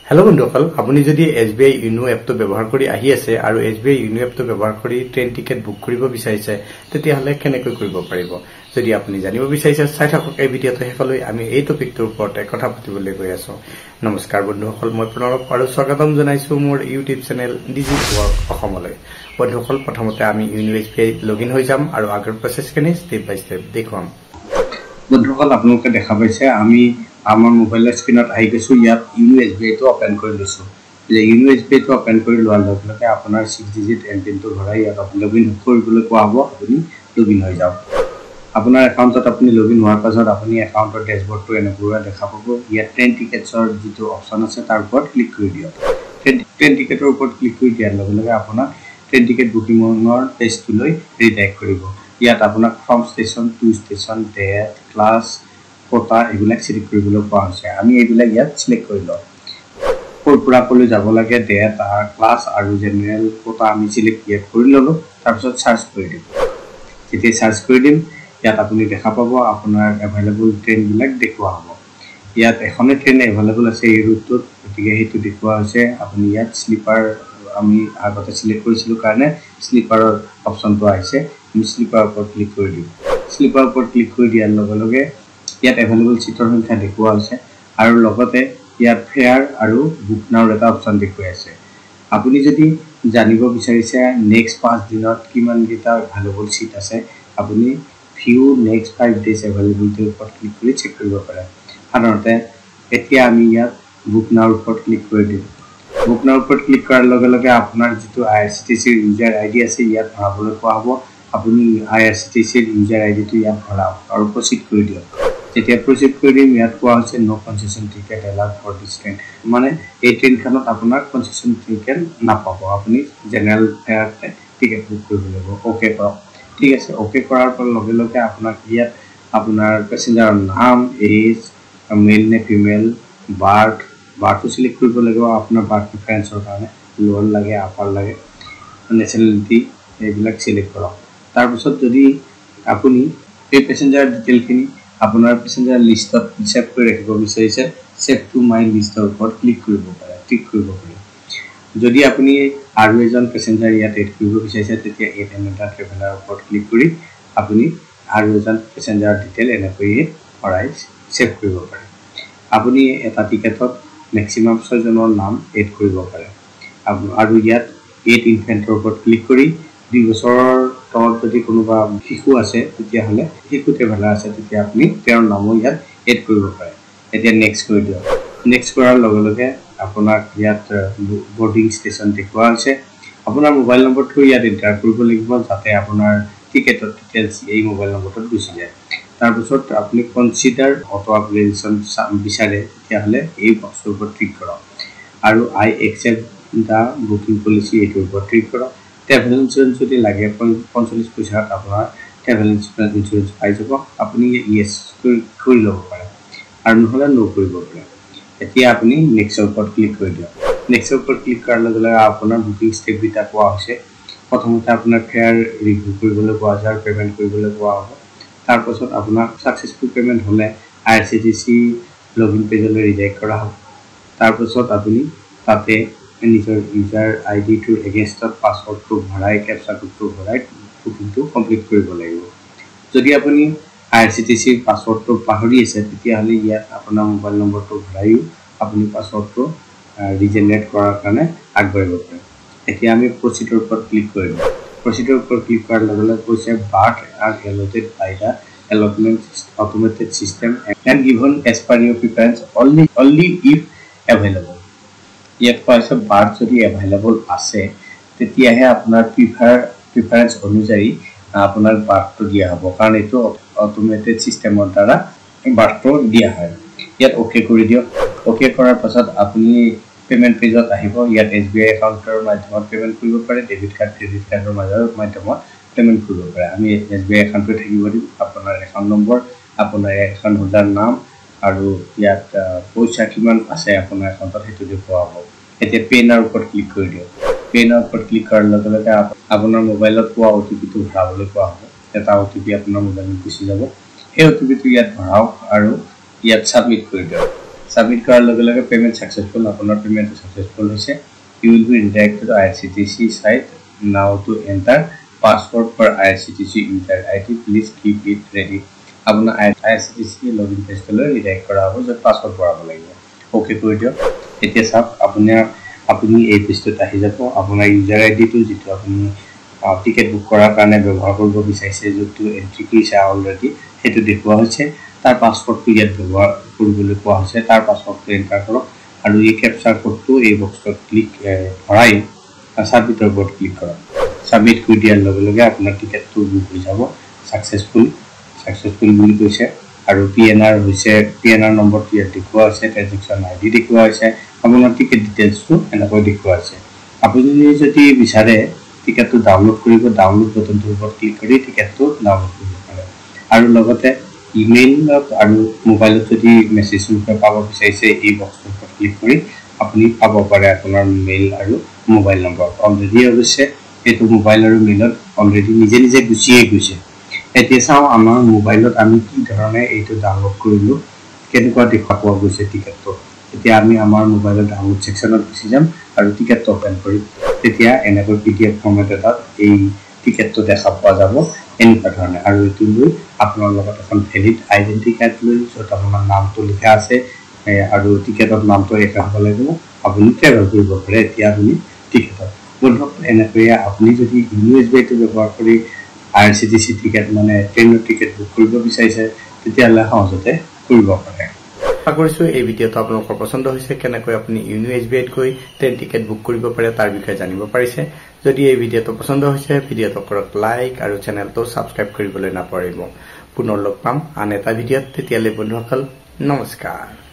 hello बंधुসকল আপুনি যদি SBI you know এপটো ব্যৱহাৰ কৰি আহি আছে আৰু SBI ইউনো এপটো ব্যৱহাৰ কৰি ট্ৰেইন টিকেট বুক কৰিব বিচাৰিছে তেতিয়াহলে কেনেকৈ কৰিব পাৰিব যদি আপুনি জানিব বিচাৰিছে চাই থাকক এই ভিডিঅটো হেকলৈ আমি এই টপিকটোৰ ওপৰত কথা পাতিবলৈ গৈ আছো নমস্কাৰ বন্ধুসকল মই প্ৰণৱ আৰু স্বাগতম জনাইছো মোৰ ইউটিউব চেনেল ডিজিটেল ৱৰ্ক অসমলৈ বন্ধুসকল প্ৰথমতে আমি ইউনো SBI লগইন হৈ যাম আৰু আগৰ প্ৰচেছখিনি ষ্টেপ বাই ষ্টেপ দেখুৱাম বন্ধুসকল আপোনালোকে দেখা পাইছে আমি আমাৰ মোবাইল স্ক্ৰিনত আহি গৈছো ইয়াত ইউনো SBI টো ওপেন কৰি লৈছো যে ইউনো SBI টো ওপেন কৰি লোৱাৰ লগে আপোনাৰ 6 ডিজিট এমপিন টো ভৰাই ইয়াত লগইন কৰিবলৈ কোৱা হ'ব আপুনি লগইন হৈ যাওক আপোনাৰ একাউণ্টত আপুনি লগইন হোৱাৰ পাছত আপুনি একাউণ্টৰ ড্যাশবোৰ্ডটো এনেকুৱা দেখা পাব ইয়াত ট্ৰেইন টিকেটছৰ যিটো অপচন আছে তাৰ ওপৰত ক্লিক কৰি দিয়ক ট্ৰেইন টিকেটৰ ওপৰত ক্লিক কৰি দিয়াৰ লগে আপোনাৰ ট্ৰেইন টিকেট বুকিংৰ পেজটোলৈ ৰিডাইৰেক্ট কৰিব ইয়াত আপোনাক from station to station date class quota এগুলা সিলেক্ট কৰিবলৈ কোৱা হৈছে আমি এইবিলাক ইয়াত সিলেক্ট কৰি লওঁ পুৰা কলৈ যাব লাগে ডেট ক্লাছ আৰু জেনাৰেল কোটা আমি সিলেক্ট ইয়াত কৰি ললো তাৰ পিছত সাৰ্চ কৰি দিম যেতিয়া সাৰ্চ কৰি দিম ইয়াত আপুনি দেখা পাব আপোনাৰ এভেইলেবল ট্ৰেইন বিলাক দেখুৱা হ'ব ইয়াত এখনে ট্ৰেইন এভেইলেবল আছে এই ৰুটটোত গতিকে হেতু দেখুৱা হৈছে আপুনি ইয়াত স্লিপাৰ আমি আগতে সিলেক্ট কৰিছিলো কাৰণে স্লিপাৰৰ অপচনটো আহিছে আমি স্লিপাৰৰ ওপৰত ক্লিক কৰি দিম স্লিপাৰৰ ওপৰত ক্লিক কৰি দিয়াৰ লগে ইয়াত এভেইলেবল সিটৰ সংখ্যা দেখুৱা হৈছে আৰু লগতে ইয়াত ফেয়াৰ আৰু বুক নাও এটা অপচন দেখুৱাই আছে আপুনি যদি জানিব বিচাৰিছে নেক্সট 5 দিনত কিমান কেইটা এভেইলেবল সিট আছে আপুনি ভিউ নেক্সট 5 ডেজ এভেইলেবলিটিৰ ওপৰত ক্লিক কৰি চেক কৰিব পাৰে সাধাৰণতে এতিয়া আমি ইয়াত বুক নাওৰ ওপৰত ক্লিক কৰি দিম বুক নাওৰ ওপৰত ক্লিক কৰাৰ লগে আপোনাৰ যিটো IRCTC ইউজাৰ আইডি আছে ইয়াত ভৰাবলৈ কোৱা হ'ব আপুনি IRCTC ইউজাৰ আইডিটো ইয়াত ভৰাওক আৰু প্ৰচিড কৰি দিয়ক যেতিয়া প্ৰচিড কৰি দিম ইয়াত কোৱা হৈছে no concession ticket allowed for this train মানে এই ট্ৰেইনখনত আপোনাৰ কনসেশন টিকেট নাপাব আপুনি জেনাৰেল ফেয়াৰতে টিকেট বুক কৰিব লাগিব ওকে কৰক ঠিক আছে ওকে কৰাৰ পৰ লগে আপোনাক ইয়াত আপোনাৰ পেসেঞ্জাৰৰ নাম এজ মেল নে ফিমেল বাৰ্থটো সিলেক্ট কৰিব লাগিব আপোনাৰ বাৰ্থ প্ৰিফাৰেন্সৰ কাৰণে লোৱাৰ লাগে আপাৰ লাগে নেশনালিটি এইবিলাক সিলেক্ট কৰক তাৰ পিছত যদি আপুনি এই পেসেঞ্জাৰ ডিটেইলখিনি আপোনাৰ পেসেঞ্জাৰ লিষ্টত সেভ কৰি ৰাখিব বিচাৰিছে সেভ টু মাই লিষ্টৰ ওপৰত ক্লিক কৰিব পাৰে টিক কৰিব পাৰে যদি আপুনি আৰু এজন পেসেঞ্জাৰ ইয়াত এড কৰিব বিচাৰিছে তেতিয়া এড এনাদাৰ ট্ৰেভেলাৰ ওপৰত ক্লিক কৰি আপুনি আৰু এজন পেসেঞ্জাৰ ডিটেইল এনেকৈ ভৰাই সেভ কৰিব পাৰে আপুনি এটা টিকেটত ম্যাক্সিমাম 6 জনৰ নাম এড কৰিব পাৰে আৰু ইয়াত এড ইনফেন্টৰ ওপৰত ক্লিক কৰি 2 বছৰৰ তলত যদি কোনোবা শিশু আছে তেতিয়া হলে শিশু ট্ৰেভেলাৰ আছে তেতিয়া আপুনি তেওঁৰ নামও ইয়াত এড কৰিব পাৰে এতিয়া নেক্সট কৰি দিয়ক নেক্সট কৰাৰ লগে আপোনাক ইয়াত বোৰ্ডিং ষ্টেচন দেখুৱা আছে আপোনাৰ মোবাইল নম্বৰটো ইয়াত এন্টাৰ কৰিব লাগিব যাতে আপোনাৰ টিকেটৰ ডিটেইলছ এই মোবাইল নম্বৰটোত গুচি যায় তাৰ পিছত আপুনি কনসিডাৰ অটো আপগ্ৰেডেশন বিচাৰে তেতিয়া হলে এই বক্সৰ ওপৰত ক্লিক কৰক আৰু আই একসেপ্ট দা বুকিং পলিচি এইটোৰ ওপৰত ক্লিক কৰক ট্ৰেভেল ইনস্যুৰেন্স যদি লাগে 45 পইচাত আপোনাৰ ট্ৰেভেল ইনস্যুৰেন্স পাই যাব আপুনি ইয়েস কৰি ল'ব পাৰে আৰু নহলে নো কৰিব পাৰে এতিয়া আপুনি নেক্সটৰ ওপৰত ক্লিক কৰি দিয়ক নেক্সটৰ ওপৰত ক্লিক কৰাৰ লগে আপোনাৰ বুকিং ষ্টেপ বিটা কোৱা হৈছে প্ৰথমতে আপোনাৰ ফেয়াৰ ৰিভিউ কৰিবলৈ কোৱা হৈছে আৰু পেমেন্ট কৰিবলৈ কোৱা হ'ব তাৰ পাছত আপোনাৰ সাকসেসফুল পেমেন্ট হলে IRCTC লগইন পেজলৈ ৰিডাইৰেক্ট কৰা হ'ব তাৰ পাছত আপুনি তাতে নিজৰ ইউজাৰ আইডি টু এগেইনষ্টত পাসওয়াৰ্ডটো ভৰাই ক্যাপচা কোডটো ভৰাই বুকিংটো কমপ্লিট কৰিব লাগিব যদি আপুনি IRCTC পাসওয়াৰ্ডটো পাহৰি আছে তেতিয়া হলে ইয়াত আপোনাৰ মোবাইল নম্বৰটো ভৰাইও আপুনি পাসওয়াৰ্ডটো ৰিজেনেৰেট কৰাৰ কাৰণে আগবাঢ়িব পাৰে এতিয়া আমি প্ৰচিডৰ ওপৰত ক্লিক কৰিম প্ৰচিডৰ ওপৰত ক্লিক কৰাৰ লগে কৈছে berth are allotted by the allotment automated system and given as per your preference only if available ইয়াত কৈছে বাৰ্থ যদি এভেইলেবল আছে তেতিয়াহে আপোনাৰ প্ৰিফাৰেন্স অনুযায়ী আপোনাৰ বাৰ্থটো দিয়া হ'ব কাৰণ এটো অটোমেটেড সিস্টেমৰ দ্বাৰা বাৰ্থটো দিয়া হয় ইয়াত ওকে কৰি দিয়ক ওকে কৰাৰ পাছত আপুনি পেমেন্ট পেজত আহিব ইয়াত SBI একাউণ্টৰ মাধ্যমত পেমেন্ট কৰিব পাৰে ডেবিট কাৰ্ড ক্ৰেডিট কাৰ্ডৰ মাধ্যমত পেমেন্ট কৰিব পাৰে আমি SBI একাউণ্টটো থাকিব দিম আপোনাৰ একাউণ্ট নম্বৰ আপোনাৰ একাউণ্ট হোল্ডাৰ নাম আৰু ইয়াত পইচা কিমান আছে আপোনাৰ একাউণ্টত হেতু দেখুৱা হ'ব এতিয়া পেনৰ ওপৰত ক্লিক কৰি দিয়ক পেনৰ ওপৰত ক্লিক কৰাৰ লগে আপোনাৰ মোবাইলত পোৱা OTP-টো ভৰাবলৈ কোৱা হ'ব এটা OTP আপোনাৰ মোবাইলত গুচি যাব সেই OTP-টো ইয়াত ভৰাওক আৰু ইয়াত সাবমিট কৰি দিয়ক সাবমিট কৰাৰ লগে লগে পেমেন্ট সাকসেসফুল আপোনাৰ পেমেন্ট সাকসেসফুল হৈছে you will be redirected to IRCTC site now to enter password for IRCTC user ID please keep it ready আপোনাৰ IRCTC login page লৈ ৰিডাইৰেক্ট কৰা হ'ব যে পাসওয়াৰ্ড ভৰাব লাগিব ওকে কৰি দিয়ক এতিয়া চাওক আপুনি এই পেজটোত আহি যাব আপোনাৰ ইউজাৰ আইডিটো যেটো আপুনি টিকেট বুক কৰাৰ কাৰণে ব্যৱহাৰ কৰিব বিচাৰিছে যেটো এন্ট্ৰি কৰিছে অলৰেডি হেতু দেখুৱা হৈছে তাৰ পাসওয়াৰ্ডটো ইয়াত ব্যৱহাৰ কৰিবলৈ কোৱা হৈছে তাৰ পাসওয়াৰ্ডটো এন্টাৰ কৰক আৰু এই ক্যাপচাৰ কোডটো এই বক্সত ক্লিক ভৰাই সাবমিটৰ ওপৰত ক্লিক কৰক সাবমিট কৰি দিয়াৰ লগে লগে আপোনাৰ টিকেটটো বুক হৈ যাব সাকসেসফুল বুলি কৈছে আৰু পিএনআৰ হৈছে পিএনআৰ নম্বৰটো ইয়াত দেখুৱা আছে ট্ৰানজেকচন আইডি দেখুৱা আছে আপোনাৰ টিকেট ডিটেইলছটো এনেকৈ দেখুৱা আছে আপুনি যদি বিচাৰে টিকেটটো ডাউনলোড কৰিব ডাউনলোড বটনটোৰ ওপৰত ক্লিক কৰি টিকেটটো ডাউনলোড কৰিব পাৰে আৰু লগতে ইমেইলত আৰু মোবাইলত যদি মেছেজ পাব বিচাৰিছে এই বক্সটোৰ ওপৰত ক্লিক কৰি আপুনি পাব পাৰে আপোনাৰ মেইল আৰু মোবাইল নম্বৰ অলৰেডি অৱশ্যে এটো মোবাইল আৰু মেইলত অলৰেডি নিজে গুছিয়ে গৈছে এতিয়া চাও আমাৰ মোবাইলত আমি কি ধৰণে এইটো ডাউনলোড কৰিলো কেনেকুৱা দেখা পোৱা গৈছে টিকেটটো এতিয়া আমি আমাৰ মোবাইলত ডাউনলোড সেকশনত গুছি যাম আৰু টিকেটটো ওপেন কৰিম তেতিয়া এনেকৈ পিডিএফ ফৰ্মেটত এই টিকেটটো দেখা পোৱা যাব এনেকুৱা ধৰণে আৰু এটো লৈ আপোনাৰ লগত এখন ভ্যালিড আইডেন্টি কাৰ্ড লৈ যত আপোনাৰ নামটো লিখা আছে আৰু টিকেটৰ নামটো লেখা হ'ব লাগিব আপুনি ট্ৰেভেল কৰিব পাৰে এতিয়া আপুনি টিকেটত বন্ধক এনেকৈ আপুনি যদি ইউএসবিটো ব্যৱহাৰ কৰি IRCTC টিকেট মানে ট্ৰেইনৰ টিকেট বুক কৰিব বিচাৰিছে তেতিয়ালে সহজতে কৰিব পাৰে আশা কৰিছো এই ভিডিঅটো আপোনালোকৰ পছন্দ হৈছে কেনেকৈ আপুনি ইউএসবিত গৈ ট্ৰেইন টিকেট বুক কৰিব পাৰে তাৰ বিষয়ে জানিব পাৰিছে যদি এই ভিডিঅটো পছন্দ হৈছে ভিডিঅটো কৰক লাইক আৰু চেনেলটো সাবস্ক্ৰাইব কৰিবলৈ নাপাহৰিব পুনৰ লগ পাম আন এটা ভিডিঅত তেতিয়ালৈ বন্ধুসকল নমস্কাৰ